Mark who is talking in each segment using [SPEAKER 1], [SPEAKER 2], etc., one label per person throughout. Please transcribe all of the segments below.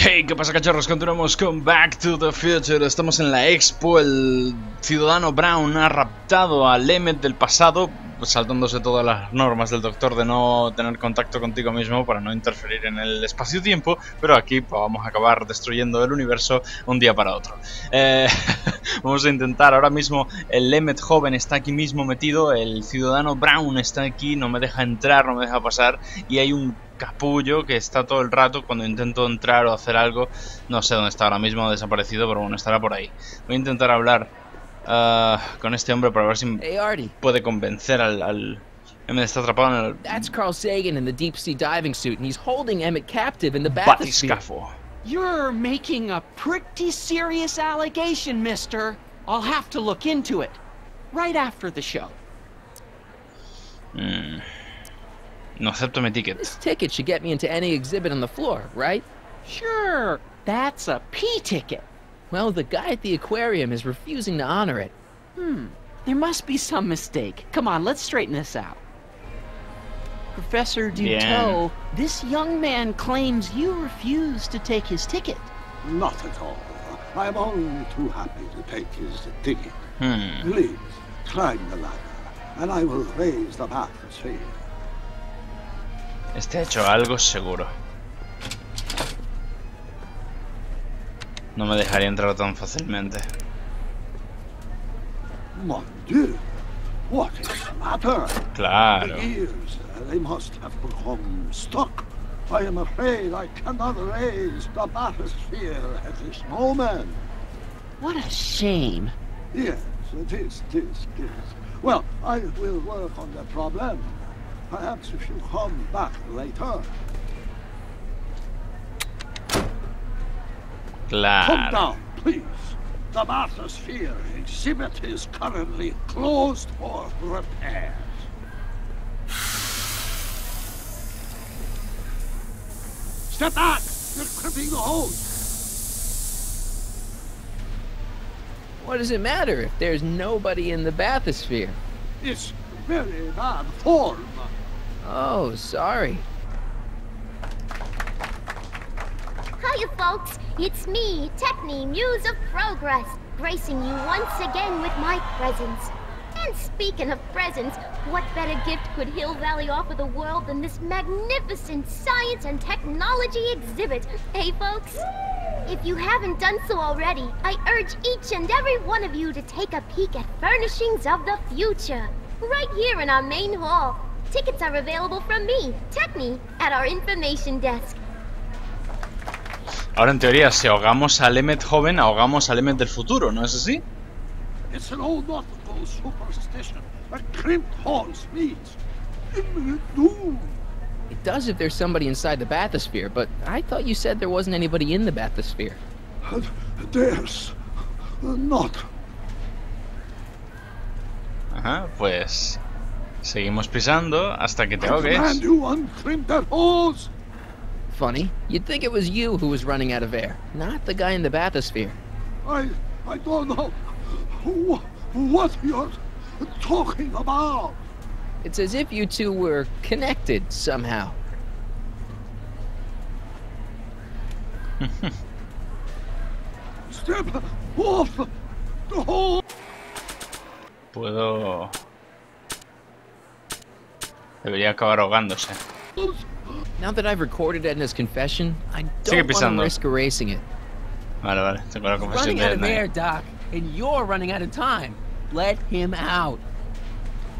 [SPEAKER 1] Hey, ¿qué pasa, cachorros? Continuamos con Back to the Future. Estamos en la expo. El ciudadano Brown ha raptado al Emmet del pasado, saltándose todas las normas del doctor de no tener contacto contigo mismo para no interferir en el espacio-tiempo. Pero aquí pues, vamos a acabar destruyendo el universo un día para otro. Vamos a intentar. Ahora mismo el Emmet joven está aquí mismo metido. El ciudadano Brown está aquí, no me deja entrar, no me deja pasar. Y hay un capullo que está todo el rato cuando intento entrar o hacer algo. No sé dónde está ahora mismo, ha desaparecido, pero bueno, estará por ahí. Voy a intentar hablar con este hombre para ver si puede convencer al... Emmett está atrapado en el...
[SPEAKER 2] That's Carl Sagan in the deep sea diving suit, and he's holding Emmett captive in the bathysphere.
[SPEAKER 3] You're making a pretty serious allegation, mister. I'll have to look into it. Right after the show.
[SPEAKER 1] No acepto mi ticket.
[SPEAKER 2] This ticket should get me into any exhibit on the floor, right?
[SPEAKER 3] Sure, that's a P ticket.
[SPEAKER 2] Well, the guy at the aquarium is refusing to honor it.
[SPEAKER 3] There must be some mistake. Come on, let's straighten this out. Professor Duteau, this young man claims you refused to take his ticket.
[SPEAKER 4] Not at all. I am only too happy to take his ticket. Please, climb the ladder, and I will raise the bathysphere.
[SPEAKER 1] Este ha hecho algo seguro. No me dejaría entrar tan fácilmente.
[SPEAKER 4] Mon Dieu, what is the matter?
[SPEAKER 1] Claro.
[SPEAKER 4] The ears, they must have become stuck. I am afraid I cannot raise the bathysphere at this moment.
[SPEAKER 3] What a shame.
[SPEAKER 4] Yes, it is. Well, I will work on the problem. Perhaps if you come back later.
[SPEAKER 1] Claro.
[SPEAKER 4] Come down, please. The bathysphere exhibit is currently closed for repairs. Step back! You're crimping the hose.
[SPEAKER 2] What does it matter if there's nobody in the bathysphere?
[SPEAKER 4] It's very bad form.
[SPEAKER 2] Oh, sorry.
[SPEAKER 5] Hiya, folks. It's me, Techne, Muse of Progress, gracing you once again with my presence. And speaking of presents, what better gift could Hill Valley offer the world than this magnificent science and technology exhibit? Hey, folks? If you haven't done so already, I urge each and every one of you to take a peek at Furnishings of the Future, right here in our main hall. Tickets are available from me, Techne, at our information desk.
[SPEAKER 1] Ahora, en teoría, si ahogamos al Emmet joven, ahogamos al Emmet del futuro, ¿no es así?
[SPEAKER 4] It's an old nautical superstition. A crimped horse means imminent doom.
[SPEAKER 2] It does if there's somebody inside the bathysphere, but I thought you said there wasn't anybody in the bathysphere.
[SPEAKER 4] There's not.
[SPEAKER 1] Ajá, pues... seguimos pisando hasta que te
[SPEAKER 4] I
[SPEAKER 1] ahogues.
[SPEAKER 4] command you uncrimp that hose.
[SPEAKER 2] Funny, you'd think it was you who was running out of air, not the guy in the bathysphere.
[SPEAKER 4] I don't know what you're talking about.
[SPEAKER 2] It's as if you two were connected somehow.
[SPEAKER 4] Step off the hole.
[SPEAKER 1] Puedo... debería acabar ahogándose.
[SPEAKER 2] Now that I've recorded Edna's confession, I
[SPEAKER 1] Sigue
[SPEAKER 2] don't want to
[SPEAKER 1] pisando.
[SPEAKER 2] risk erasing it.
[SPEAKER 1] Vale, tengo la confesión
[SPEAKER 3] Running
[SPEAKER 1] de
[SPEAKER 3] out of
[SPEAKER 1] Edna.
[SPEAKER 3] air, Doc, and you're running out of time. Let him out.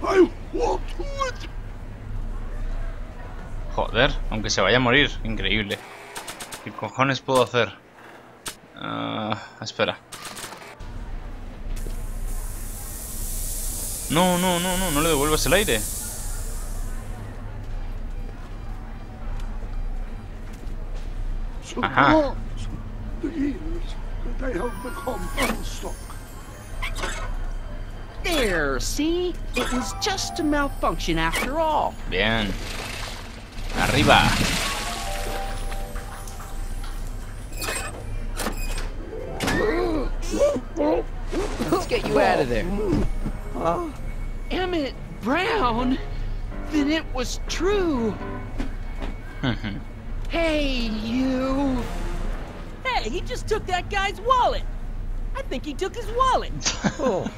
[SPEAKER 4] I won't do it.
[SPEAKER 1] Joder, aunque se vaya a morir, increíble. ¿Qué cojones puedo hacer? Espera. No le devuelvas el aire. Ajá.
[SPEAKER 4] The ears, they have become unstuck.
[SPEAKER 3] There, see? It was just a malfunction after all.
[SPEAKER 1] Bien. Arriba.
[SPEAKER 2] Let's get you out of there.
[SPEAKER 3] Emmett Brown? Then it was true. Hey, you.
[SPEAKER 6] Hey, he just took that guy's wallet. I think he took his wallet.
[SPEAKER 7] Oh,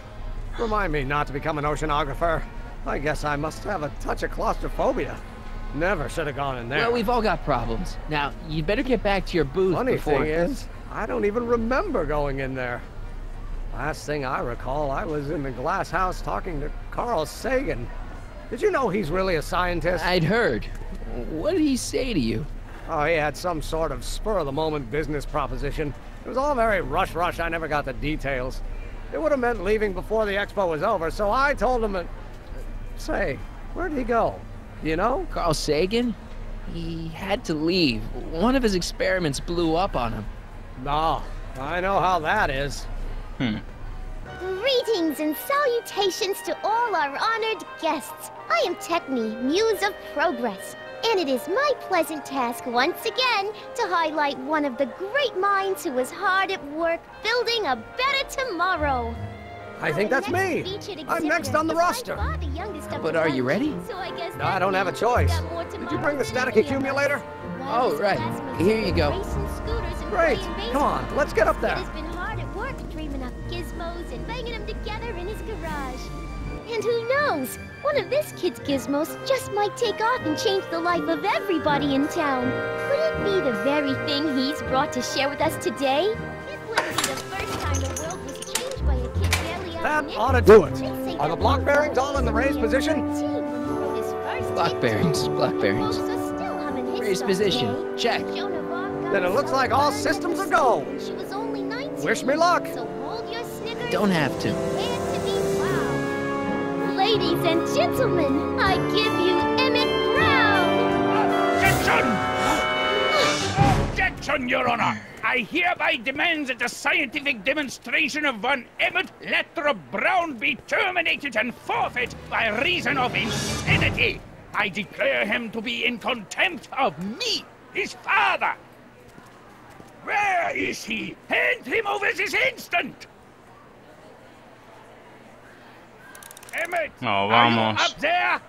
[SPEAKER 7] remind me not to become an oceanographer. I guess I must have a touch of claustrophobia. Never should have gone in there.
[SPEAKER 2] Well, we've all got problems. Now, you'd better get back to your booth
[SPEAKER 7] Funny
[SPEAKER 2] before...
[SPEAKER 7] thing is, I don't even remember going in there. Last thing I recall, I was in the glass house talking to Carl Sagan. Did you know he's really a scientist?
[SPEAKER 2] I'd heard. What did he say to you?
[SPEAKER 7] Oh, he had some sort of spur-of-the-moment business proposition. It was all very rush. I never got the details. It would have meant leaving before the expo was over, so I told him that... Say, where'd he go? You know?
[SPEAKER 2] Carl Sagan? He had to leave. One of his experiments blew up on him.
[SPEAKER 7] No, I know how that is.
[SPEAKER 5] Greetings and salutations to all our honored guests. I am Techne, Muse of Progress, and it is my pleasant task once again to highlight one of the great minds who was hard at work building a better tomorrow.
[SPEAKER 7] I think that's me. I'm next on the roster.
[SPEAKER 2] But are you ready?
[SPEAKER 7] No, I don't have a choice. Did you bring the static accumulator?
[SPEAKER 2] Oh, right. Here you go.
[SPEAKER 7] Great. Come on, let's get up there.
[SPEAKER 5] He's been hard at work dreaming up gizmos and banging them together in his garage. And who knows? One of this kid's gizmos just might take off and change the life of everybody in town. Could it be the very thing he's brought to share with us today? It wouldn't be the first time the world was changed by a kid barely out
[SPEAKER 7] That
[SPEAKER 5] of
[SPEAKER 7] ought to do it. Are the block bearings all in the raised position?
[SPEAKER 2] Block bearings. Raised position. Check.
[SPEAKER 7] Then it looks like all systems are go.
[SPEAKER 5] She was only 19.
[SPEAKER 7] Wish me luck.
[SPEAKER 5] So hold your snickers.
[SPEAKER 2] Don't have to.
[SPEAKER 5] Prepare to be wowed. Ladies and gentlemen, I give you Emmett Brown.
[SPEAKER 8] Objection! Objection, Your Honor! I hereby demand that the scientific demonstration of one Emmett Lathrop Brown be terminated and forfeit by reason of insanity. I declare him to be in contempt of me, his father. Where is he? Hand him over this instant! Emmett,
[SPEAKER 1] No,
[SPEAKER 8] are you
[SPEAKER 1] vamos.
[SPEAKER 8] up there?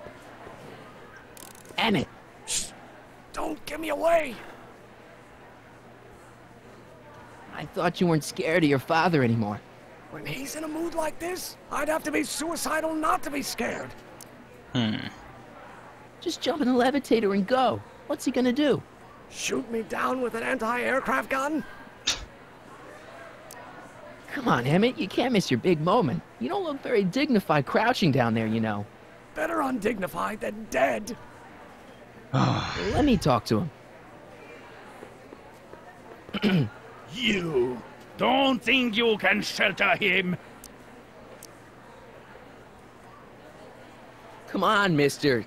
[SPEAKER 2] Emmett.
[SPEAKER 7] Shh. Don't give me away.
[SPEAKER 2] I thought you weren't scared of your father anymore.
[SPEAKER 7] When he's in a mood like this, I'd have to be suicidal not to be scared.
[SPEAKER 2] Just jump in the levitator and go. What's he gonna do?
[SPEAKER 7] Shoot me down with an anti-aircraft gun?
[SPEAKER 2] Come on, Emmett, you can't miss your big moment. You don't look very dignified crouching down there, you know.
[SPEAKER 7] Better undignified than dead.
[SPEAKER 2] Let me talk to him.
[SPEAKER 8] You don't think you can shelter him?
[SPEAKER 2] Come on, Mr.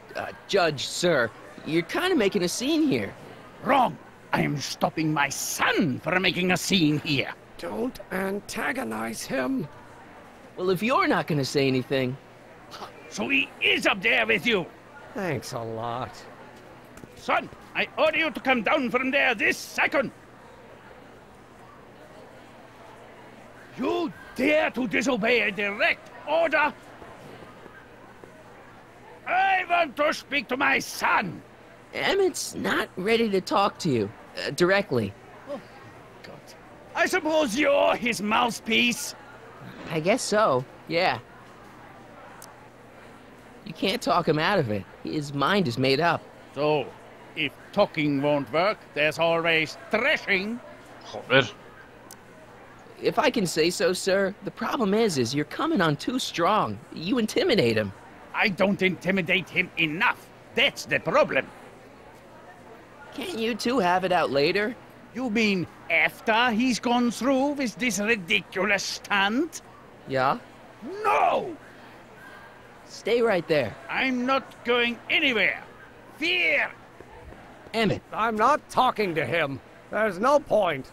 [SPEAKER 2] Judge, sir. You're kind of making a scene here.
[SPEAKER 8] Wrong. I am stopping my son from making a scene here.
[SPEAKER 7] Don't antagonize him.
[SPEAKER 2] Well, if you're not gonna say anything...
[SPEAKER 8] So he is up there with you.
[SPEAKER 7] Thanks a lot.
[SPEAKER 8] Son, I order you to come down from there this second. You dare to disobey a direct order? I want to speak to my son.
[SPEAKER 2] Emmett's not ready to talk to you, directly.
[SPEAKER 8] Oh, God. I suppose you're his mouthpiece.
[SPEAKER 2] I guess so, yeah. You can't talk him out of it. His mind is made up.
[SPEAKER 8] So, if talking won't work, there's always threshing.
[SPEAKER 1] Joder.
[SPEAKER 2] If I can say so, sir, the problem is you're coming on too strong. You intimidate him.
[SPEAKER 8] I don't intimidate him enough. That's the problem.
[SPEAKER 2] Can't you two have it out later?
[SPEAKER 8] You mean after he's gone through with this ridiculous stunt?
[SPEAKER 2] Yeah?
[SPEAKER 8] No!
[SPEAKER 2] Stay right there.
[SPEAKER 8] I'm not going anywhere. Fear!
[SPEAKER 2] Emmett,
[SPEAKER 7] I'm not talking to him. There's no point.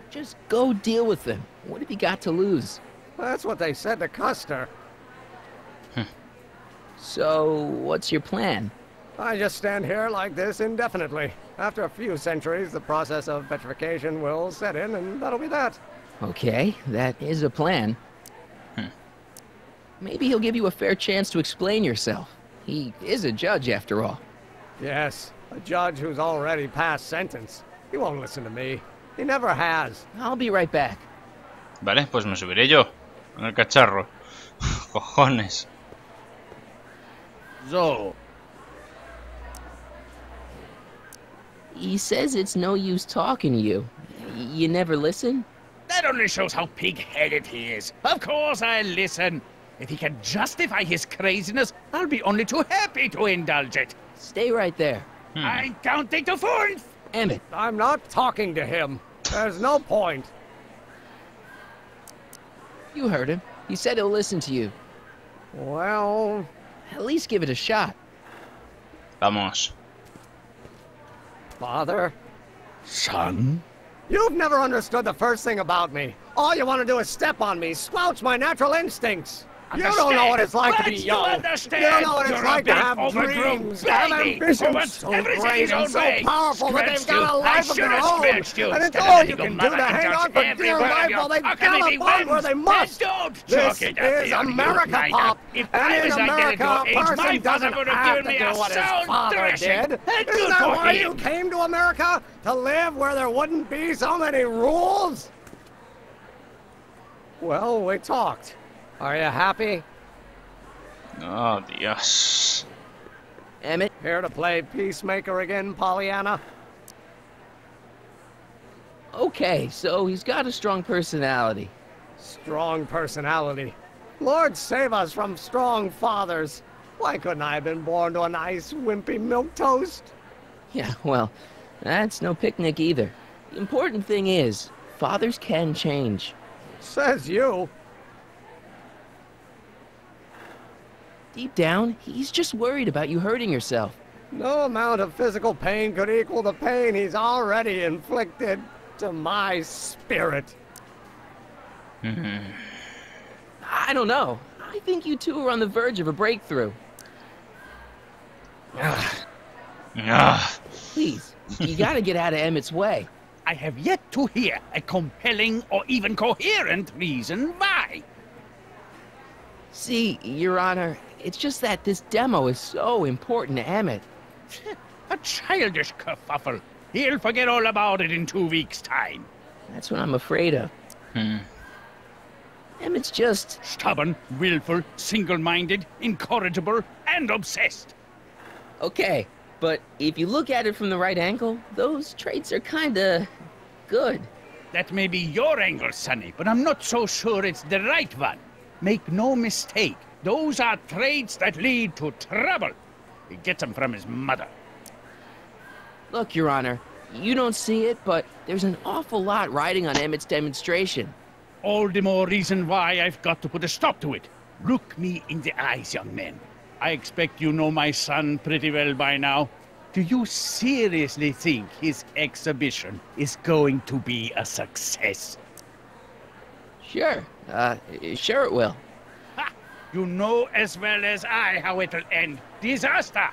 [SPEAKER 2] just go deal with him. What have you got to lose?
[SPEAKER 7] That's what they said to Custer.
[SPEAKER 2] So, what's your plan?
[SPEAKER 7] I just stand here like this indefinitely. After a few centuries, the process of petrification will set in, and that'll be that.
[SPEAKER 2] Okay, that is a plan. Maybe he'll give you a fair chance to explain yourself. He is a judge, after all.
[SPEAKER 7] Yes, a judge who's already passed sentence. He won't listen to me. He never has.
[SPEAKER 2] I'll be right back.
[SPEAKER 1] Vale, pues me subiré yo. En el cacharro. Cojones.
[SPEAKER 8] So,
[SPEAKER 2] He says it's no use talking to you. You never listen?
[SPEAKER 8] that only shows how pig-headed he is. Of course I'll listen. If he can justify his craziness, I'll be only too happy to indulge it.
[SPEAKER 2] Stay right there.
[SPEAKER 8] I'm counting to 4.
[SPEAKER 2] Emmett,
[SPEAKER 7] I'm not talking to him. There's no point.
[SPEAKER 2] you heard him. He said he'll listen to you.
[SPEAKER 7] Well,
[SPEAKER 2] At least give it a shot.
[SPEAKER 1] Vamos.
[SPEAKER 7] Father,
[SPEAKER 8] Son?
[SPEAKER 7] you've never understood the first thing about me. All you want to do is step on me, squelch my natural instincts. You don't know what it's like to be young. You don't know what it's like to have dreams, have ambitions so great and so powerful that they've got a life of their own. And it's all you can do to hang on for dear life while they gallop on where they must. This is America, Pop. And in America, a person doesn't have to do what his father did. Isn't that why you came to America? To live where there wouldn't be so many rules? Well, we talked. Are you happy?
[SPEAKER 1] Oh, Dios.
[SPEAKER 2] Emmett,
[SPEAKER 7] Here to play peacemaker again, Pollyanna?
[SPEAKER 2] okay, so he's got a strong personality.
[SPEAKER 7] Strong personality. Lord save us from strong fathers. Why couldn't I have been born to a nice, wimpy milquetoast?
[SPEAKER 2] Yeah, well, that's no picnic either. The important thing is, fathers can change.
[SPEAKER 7] Says you.
[SPEAKER 2] Deep down, he's just worried about you hurting yourself.
[SPEAKER 7] No amount of physical pain could equal the pain he's already inflicted to my spirit.
[SPEAKER 2] I don't know. I think you two are on the verge of a breakthrough.
[SPEAKER 1] Ah.
[SPEAKER 2] Please, you gotta get out of Emmett's way.
[SPEAKER 8] I have yet to hear a compelling or even coherent reason why.
[SPEAKER 2] See, Your Honor, it's just that this demo is so important to Emmett.
[SPEAKER 8] A childish kerfuffle. He'll forget all about it in 2 weeks' time.
[SPEAKER 2] That's what I'm afraid of. Emmett's just...
[SPEAKER 8] Stubborn, willful, single-minded, incorrigible, and obsessed.
[SPEAKER 2] Okay, but if you look at it from the right angle, those traits are kinda... good.
[SPEAKER 8] That may be your angle, Sonny, but I'm not so sure it's the right one. Make no mistake, those are traits that lead to trouble. He gets them from his mother.
[SPEAKER 2] Look, Your Honor, you don't see it, but there's an awful lot riding on Emmett's demonstration.
[SPEAKER 8] All the more reason why I've got to put a stop to it. Look me in the eyes, young man. I expect you know my son pretty well by now. Do you seriously think his exhibition is going to be a success?
[SPEAKER 2] Sure, sure it will.
[SPEAKER 8] Ha! You know as well as I how it'll end. Disaster!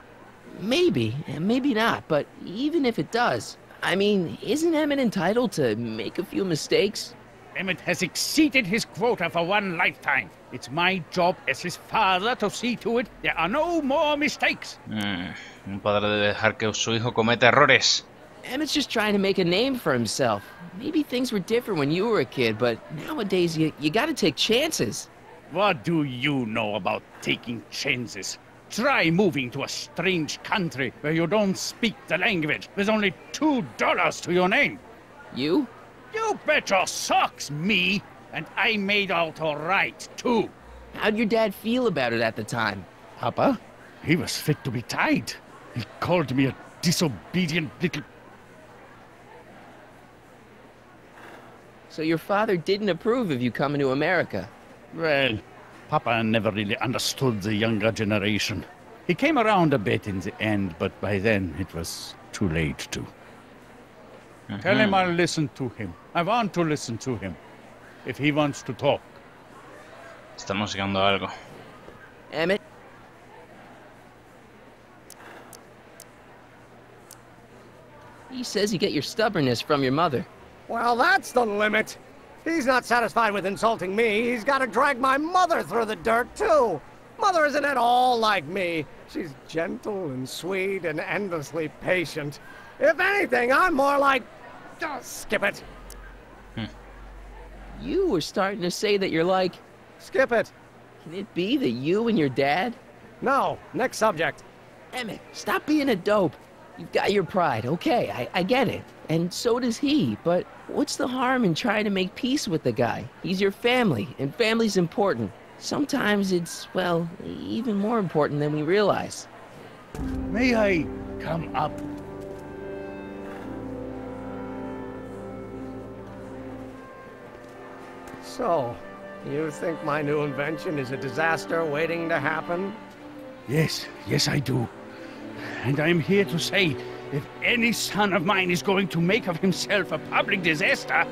[SPEAKER 2] Maybe, and maybe not, but even if it does, I mean, isn't Emmett entitled to make a few mistakes?
[SPEAKER 8] Emmett has exceeded his quota for one lifetime. It's my job as his father to see to it there are no more mistakes.
[SPEAKER 1] Un padre debe dejar que su hijo cometa errores.
[SPEAKER 2] Emmett's just trying to make a name for himself. Maybe things were different when you were a kid, but nowadays you gotta take chances.
[SPEAKER 8] What do you know about taking chances? Try moving to a strange country where you don't speak the language with only $2 to your name.
[SPEAKER 2] You?
[SPEAKER 8] You bet your socks, me! And I made out all right, too.
[SPEAKER 2] How'd your dad feel about it at the time?
[SPEAKER 8] Papa? He was fit to be tied. He called me a disobedient little...
[SPEAKER 2] So your father didn't approve of you coming to America?
[SPEAKER 8] Well, Papa never really understood the younger generation. He came around a bit in the end, but by then it was too late to. Tell him I'll listen to him. I want to listen to him. If he wants to talk.
[SPEAKER 1] Estamos llegando a algo.
[SPEAKER 2] Emmett? He says you get your stubbornness from your mother.
[SPEAKER 7] Well, that's the limit. He's not satisfied with insulting me. He's got to drag my mother through the dirt, too. Mother isn't at all like me. She's gentle and sweet and endlessly patient. If anything, I'm more like Skip it.
[SPEAKER 2] You were starting to say that you're like...
[SPEAKER 7] Skip it.
[SPEAKER 2] Can it be that you and your dad?
[SPEAKER 7] No, next subject.
[SPEAKER 2] Emmett, stop being a dope. You've got your pride, okay, I get it. And so does he, but what's the harm in trying to make peace with the guy? He's your family, and family's important. Sometimes it's, well, even more important than we realize.
[SPEAKER 8] May I come up?
[SPEAKER 7] So, you think my new invention is a disaster waiting to happen?
[SPEAKER 8] Yes, I do. And I'm here to say, if any son of mine is going to make of himself a public disaster,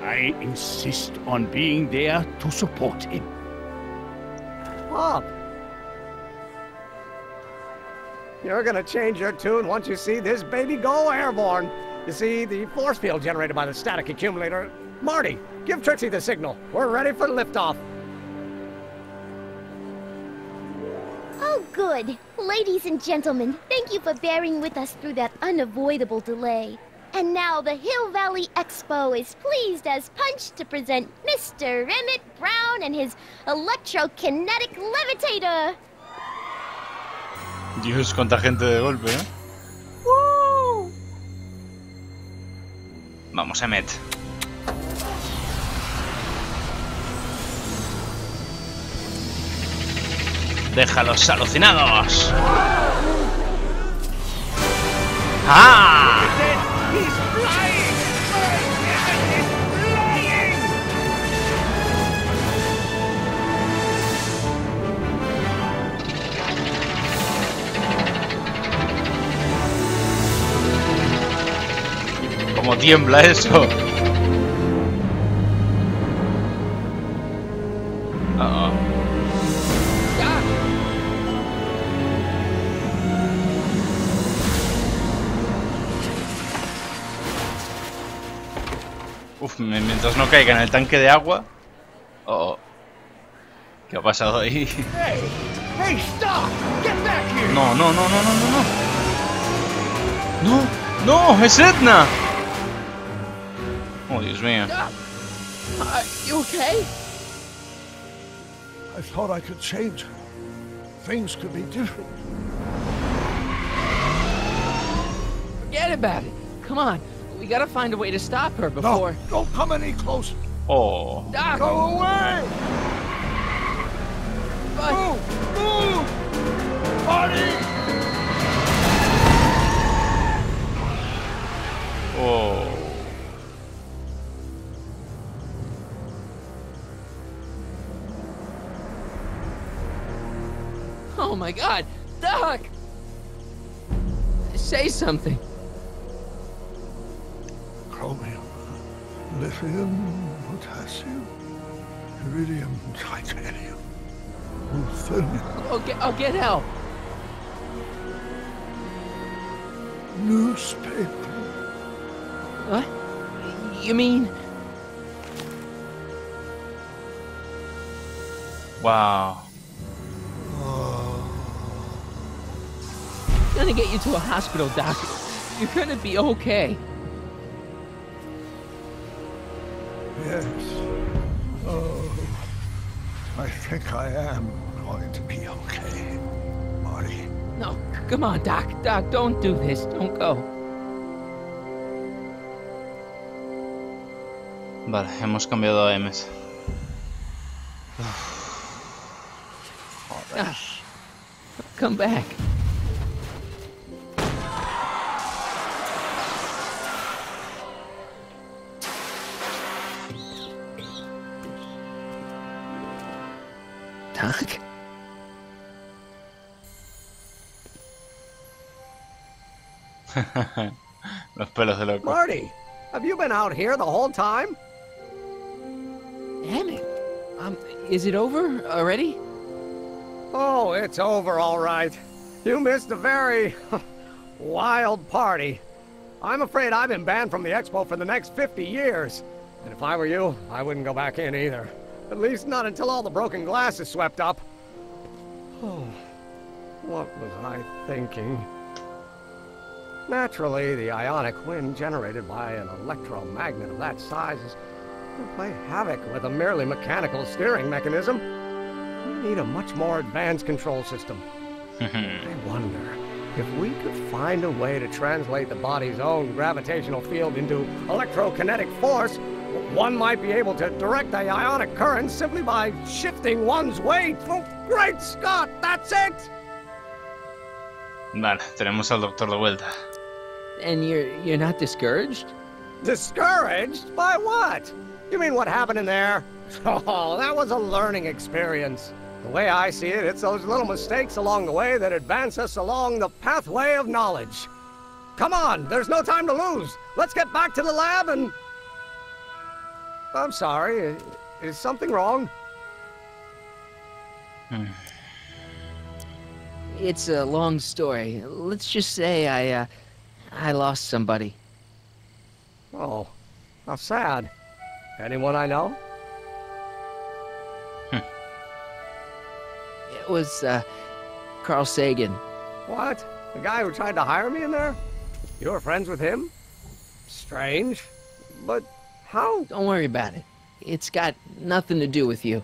[SPEAKER 8] I insist on being there to support him.
[SPEAKER 7] Pop! You're gonna change your tune once you see this baby go airborne. You see, the force field generated by the static accumulator... Marty, give Trixie the signal. We're ready for liftoff.
[SPEAKER 5] Oh, good. Ladies and gentlemen, thank you for bearing with us through that unavoidable delay. And now the Hill Valley Expo is pleased as punch to present Mr. Emmett Brown and his electrokinetic levitator.
[SPEAKER 1] Dios, cuánta gente de golpe, ¿eh?
[SPEAKER 5] ¡Woo!
[SPEAKER 1] Vamos, Emmett. ¡Déjalos alucinados! ¡Ah!
[SPEAKER 8] He's flying! He's flying!
[SPEAKER 1] ¿Cómo tiembla eso? Uf, mientras no caiga en el tanque de agua. Oh, ¿qué ha pasado ahí?
[SPEAKER 8] Hey, stop! Get back here!
[SPEAKER 1] No. No, es Edna. Oh, Dios mío.
[SPEAKER 2] You okay?
[SPEAKER 4] I thought I could change her. Things could be different.
[SPEAKER 2] Forget about it. Come on. We gotta find a way to stop her before...
[SPEAKER 4] No, don't come any closer.
[SPEAKER 1] Oh.
[SPEAKER 2] Doc!
[SPEAKER 4] Go away!
[SPEAKER 2] But...
[SPEAKER 4] Move! Marty!
[SPEAKER 1] Oh.
[SPEAKER 2] Oh my God! Doc! Say something.
[SPEAKER 4] Chromium, lithium, potassium, iridium, titanium, ruthenium,
[SPEAKER 2] I'll get help.
[SPEAKER 4] newspaper.
[SPEAKER 2] What? You mean...
[SPEAKER 1] Wow.
[SPEAKER 2] I'm gonna get you to a hospital, Doc. You're gonna be okay.
[SPEAKER 4] Yes. Oh, I think I am going to be okay, Marty.
[SPEAKER 2] No, come on, Doc. Doc, don't do this. Don't go.
[SPEAKER 1] Vale, hemos cambiado a Ms.
[SPEAKER 2] Come back. Doc?
[SPEAKER 1] Los pelos de loco.
[SPEAKER 7] Marty, have you been out here the whole time?
[SPEAKER 2] Emmett, is it over already?
[SPEAKER 7] Oh, it's over all right. You missed a very wild party. I'm afraid I've been banned from the expo for the next 50 years. And if I were you, I wouldn't go back in either. At least not until all the broken glass is swept up. Oh, what was I thinking? Naturally, the ionic wind generated by an electromagnet of that size will play havoc with a merely mechanical steering mechanism. We need a much more advanced control system. I wonder if we could find a way to translate the body's own gravitational field into electrokinetic force. One might be able to direct the ionic current simply by shifting one's weight. Oh, great Scott, that's it!
[SPEAKER 1] Vale, tenemos al doctor de vuelta.
[SPEAKER 2] And you're not discouraged?
[SPEAKER 7] Discouraged? By what? You mean what happened in there? Oh, that was a learning experience. The way I see it, it's those little mistakes along the way that advance us along the pathway of knowledge. Come on, there's no time to lose. Let's get back to the lab and... I'm sorry, is something wrong?
[SPEAKER 2] It's a long story. Let's just say I lost somebody.
[SPEAKER 7] Oh, how sad. Anyone I know?
[SPEAKER 2] It was, Carl Sagan.
[SPEAKER 7] What? The guy who tried to hire me in there? You were friends with him? Strange. But how?
[SPEAKER 2] Don't worry about it. It's got nothing to do with you.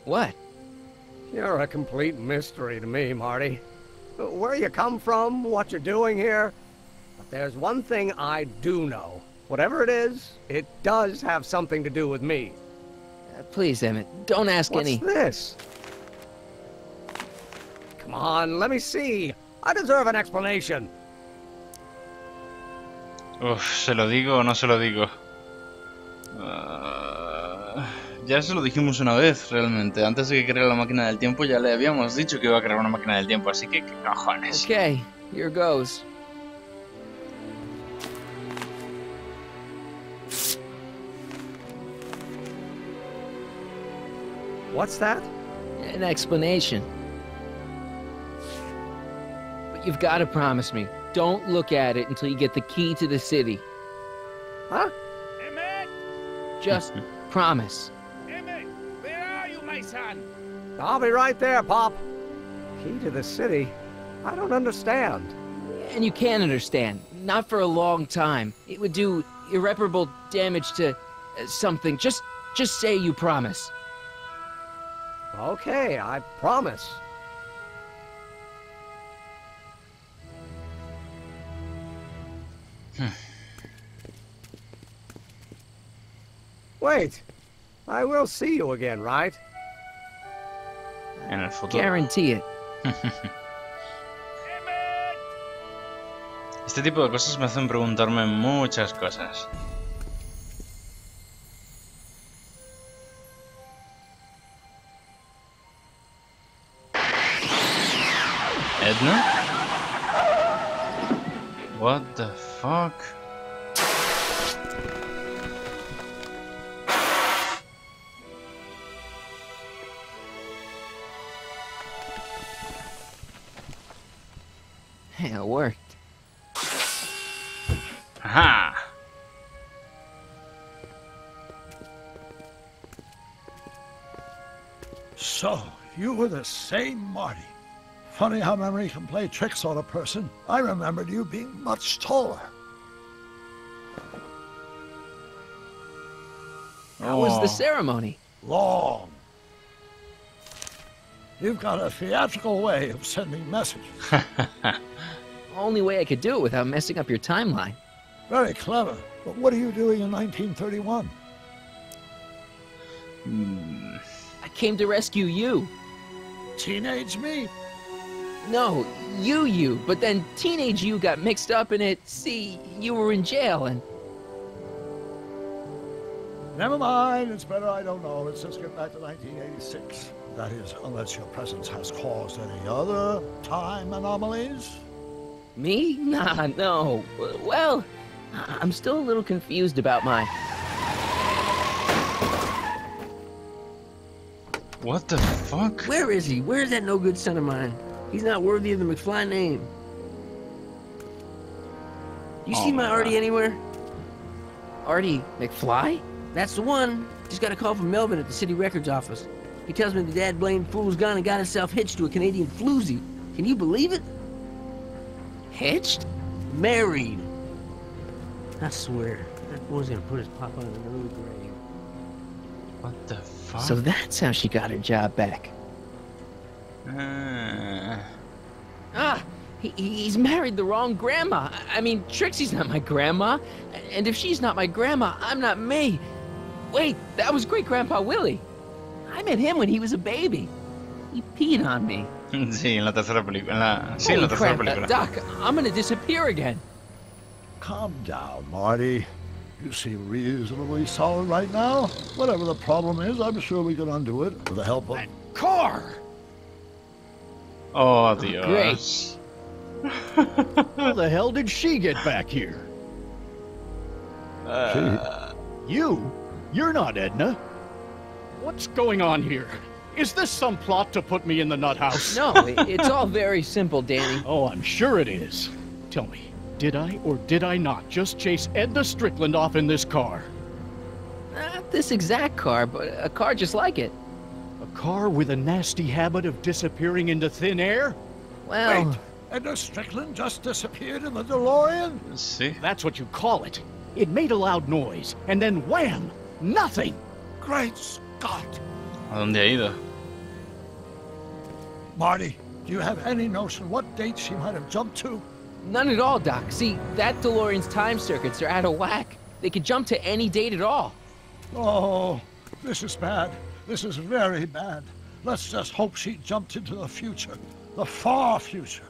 [SPEAKER 2] What?
[SPEAKER 7] You're a complete mystery to me, Marty. Where you come from, what you're doing here. But there's one thing I do know. Whatever it is, it does have something to do with me.
[SPEAKER 2] Please, Emmett, don't ask any...
[SPEAKER 7] What's this? Come on, let me see. I deserve an explanation.
[SPEAKER 1] Uf, ¿se lo digo o no se lo digo? Ya se lo dijimos una vez, realmente. Antes de que creara la máquina del tiempo ya le habíamos dicho que iba a crear una máquina del tiempo, así que ¿qué cojones?
[SPEAKER 2] Okay, here goes.
[SPEAKER 7] What's that?
[SPEAKER 2] An explanation. But you've got to promise me, don't look at it until you get the key to the city.
[SPEAKER 7] Huh?
[SPEAKER 8] Emmett!
[SPEAKER 2] Just promise.
[SPEAKER 8] Emmett, where are you, my son?
[SPEAKER 7] I'll be right there, Pop. Key to the city? I don't understand.
[SPEAKER 2] And you can understand. Not for a long time. It would do irreparable damage to something. Just say you promise.
[SPEAKER 7] Okay, I promise. Wait, I will see you again, right?
[SPEAKER 1] En el futuro.
[SPEAKER 2] Guarantee it.
[SPEAKER 1] Este tipo de cosas me hacen preguntarme muchas cosas. Edna? What the fuck?
[SPEAKER 2] Hey, it worked.
[SPEAKER 1] Aha!
[SPEAKER 4] So, you were the same Marty. Funny how memory can play tricks on a person. I remembered you being much taller.
[SPEAKER 2] How was the ceremony?
[SPEAKER 4] Long. You've got a theatrical way of sending messages.
[SPEAKER 2] Only way I could do it without messing up your timeline.
[SPEAKER 4] Very clever. But what are you doing in 1931?
[SPEAKER 2] I came to rescue you.
[SPEAKER 4] Teenage me?
[SPEAKER 2] No, you. But then teenage you got mixed up in it. See, you were in jail and...
[SPEAKER 4] Never mind, it's better I don't know. Let's just get back to 1986. That is, unless your presence has caused any other time anomalies.
[SPEAKER 2] Me? Nah, no. Well, I'm still a little confused about my...
[SPEAKER 1] What the fuck?
[SPEAKER 6] Where is he? Where's that no good son of mine? He's not worthy of the McFly name. You see my Artie anywhere?
[SPEAKER 2] Artie McFly?
[SPEAKER 6] That's the one. Just got a call from Melvin at the city records office. He tells me the dad-blamed fool's gone and got himself hitched to a Canadian floozy. Can you believe it?
[SPEAKER 2] Hitched?
[SPEAKER 6] Married. I swear, that boy's gonna put his papa in an early grave.
[SPEAKER 1] What the fuck?
[SPEAKER 2] So that's how she got her job back. He's married the wrong grandma. I mean, Trixie's not my grandma. And if she's not my grandma, I'm not me. Wait, that was Great-Grandpa Willie. I met him when he was a baby. He peed on me.
[SPEAKER 1] Sí, en la tercera película. Sí, en la
[SPEAKER 2] Holy
[SPEAKER 1] tercera
[SPEAKER 2] crap,
[SPEAKER 1] película.
[SPEAKER 2] Doc, I'm gonna disappear again.
[SPEAKER 9] Calm down, Marty. You seem reasonably solid right now. Whatever the problem is, I'm sure we can undo it with the help of...
[SPEAKER 8] Car!
[SPEAKER 1] Oh, Dios.
[SPEAKER 10] How the hell did she get back here? You're not Edna. What's going on here? Is this some plot to put me in the nut house?
[SPEAKER 2] No, it's all very simple, Danny.
[SPEAKER 10] Oh, I'm sure it is. Tell me, did I or did I not just chase Edna Strickland off in this car?
[SPEAKER 2] Not this exact car, but a car just like it.
[SPEAKER 10] A car with a nasty habit of disappearing into thin air?
[SPEAKER 2] Well...
[SPEAKER 9] Wait, Edna Strickland just disappeared in the DeLorean?
[SPEAKER 1] Sí.
[SPEAKER 10] That's what you call it. It made a loud noise, and then wham! Nothing!
[SPEAKER 9] Great Scott!
[SPEAKER 1] ¿A dónde ha ido?
[SPEAKER 9] Marty, do you have any notion what date she might have jumped to?
[SPEAKER 2] None at all, Doc. See, that DeLorean's time circuits are out of whack. They could jump to any date at all.
[SPEAKER 9] Oh, this is bad. This is very bad. Let's just hope she jumped into the future. The far future.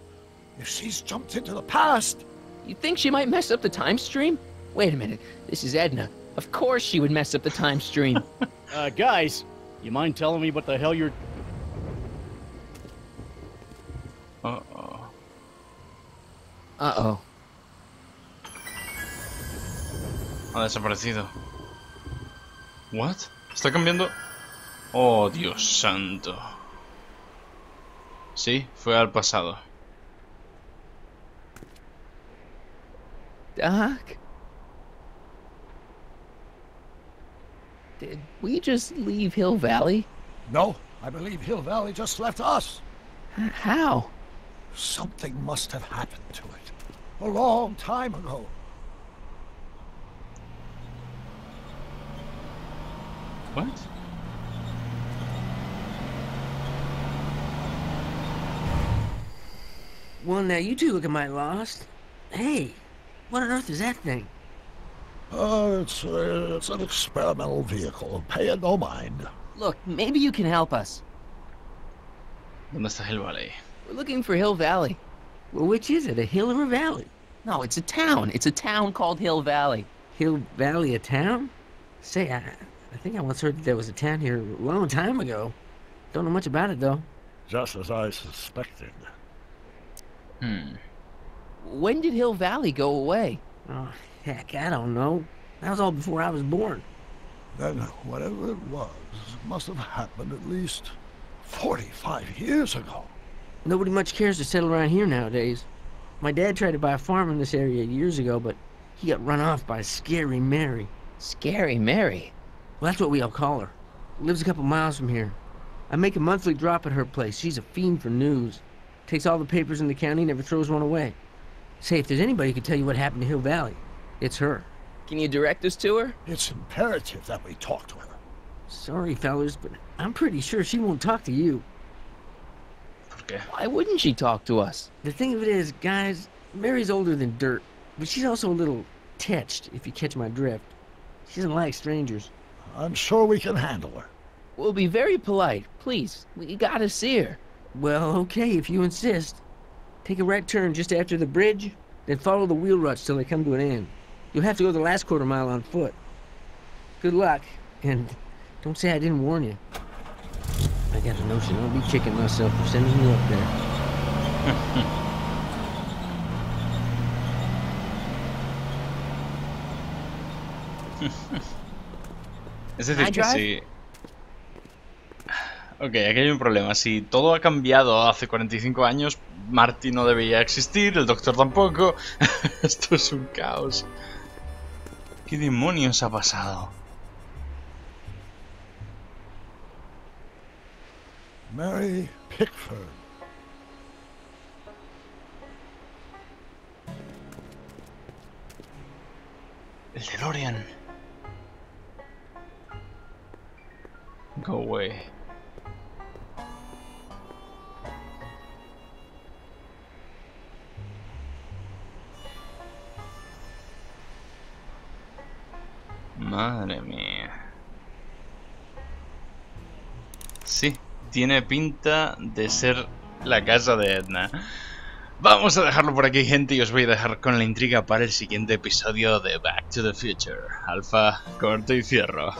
[SPEAKER 9] If she's jumped into the past...
[SPEAKER 2] You think she might mess up the time stream? Wait a minute. This is Edna. Of course she would mess up the time stream.
[SPEAKER 10] Guys, you mind telling me what the hell you're...
[SPEAKER 1] Uh-oh.
[SPEAKER 2] Uh-oh.
[SPEAKER 1] Ha desaparecido. What? ¿Está cambiando? Oh, Dios santo. Sí, fue al pasado.
[SPEAKER 2] Doc? Did we just leave Hill Valley?
[SPEAKER 9] No, I believe Hill Valley just left us.
[SPEAKER 2] How?
[SPEAKER 9] Something must have happened to it. A long time ago.
[SPEAKER 1] What?
[SPEAKER 6] Well, now you two looking mighty lost. Hey, what on earth is that thing?
[SPEAKER 9] It's an experimental vehicle. Pay it no mind.
[SPEAKER 2] Look, maybe you can help us.
[SPEAKER 1] ¿Dónde está Hill Valley?
[SPEAKER 2] We're looking for Hill Valley.
[SPEAKER 6] Well, which is it, a hill or a valley?
[SPEAKER 2] No, it's a town. It's a town called Hill Valley.
[SPEAKER 6] Hill Valley, a town? Say, I think I once heard that there was a town here a long time ago. Don't know much about it, though.
[SPEAKER 9] Just as I suspected.
[SPEAKER 2] When did Hill Valley go away?
[SPEAKER 6] Oh, heck, I don't know. That was all before I was born.
[SPEAKER 9] Then whatever it was must have happened at least 45 years ago.
[SPEAKER 6] Nobody much cares to settle around here nowadays. My dad tried to buy a farm in this area years ago, but he got run off by Scary Mary.
[SPEAKER 2] Scary Mary?
[SPEAKER 6] Well, that's what we all call her. Lives a couple miles from here. I make a monthly drop at her place. She's a fiend for news. Takes all the papers in the county, never throws one away. Say, if there's anybody who can tell you what happened to Hill Valley, it's her.
[SPEAKER 2] Can you direct us to her?
[SPEAKER 9] It's imperative that we talk to her.
[SPEAKER 6] Sorry, fellas, but I'm pretty sure she won't talk to you.
[SPEAKER 1] ¿Por qué?
[SPEAKER 2] Why wouldn't she talk to us?
[SPEAKER 6] The thing of it is, guys, Mary's older than dirt, but she's also a little tetched, if you catch my drift. She doesn't like strangers.
[SPEAKER 9] I'm sure we can handle her.
[SPEAKER 2] We'll be very polite. Please, we gotta see her.
[SPEAKER 6] Well, okay, if you insist. Take a right turn just after the bridge, then follow the wheel ruts till they come to an end. You'll have to go the last quarter mile on foot. Good luck, and don't say I didn't warn you. I got a notion I'll be kicking myself for sending you up there.
[SPEAKER 1] Es decir, que sí. Ok, aquí hay un problema. Si todo ha cambiado hace 45 años, Marty no debería existir, el doctor tampoco. Esto es un caos. ¿Qué demonios ha pasado?
[SPEAKER 9] Mary Pickford.
[SPEAKER 1] El DeLorean. Go away. Madre mía. Sí, tiene pinta de ser la casa de Edna. Vamos a dejarlo por aquí, gente, y os voy a dejar con la intriga para el siguiente episodio de Back to the Future. Alfa, corto y cierro.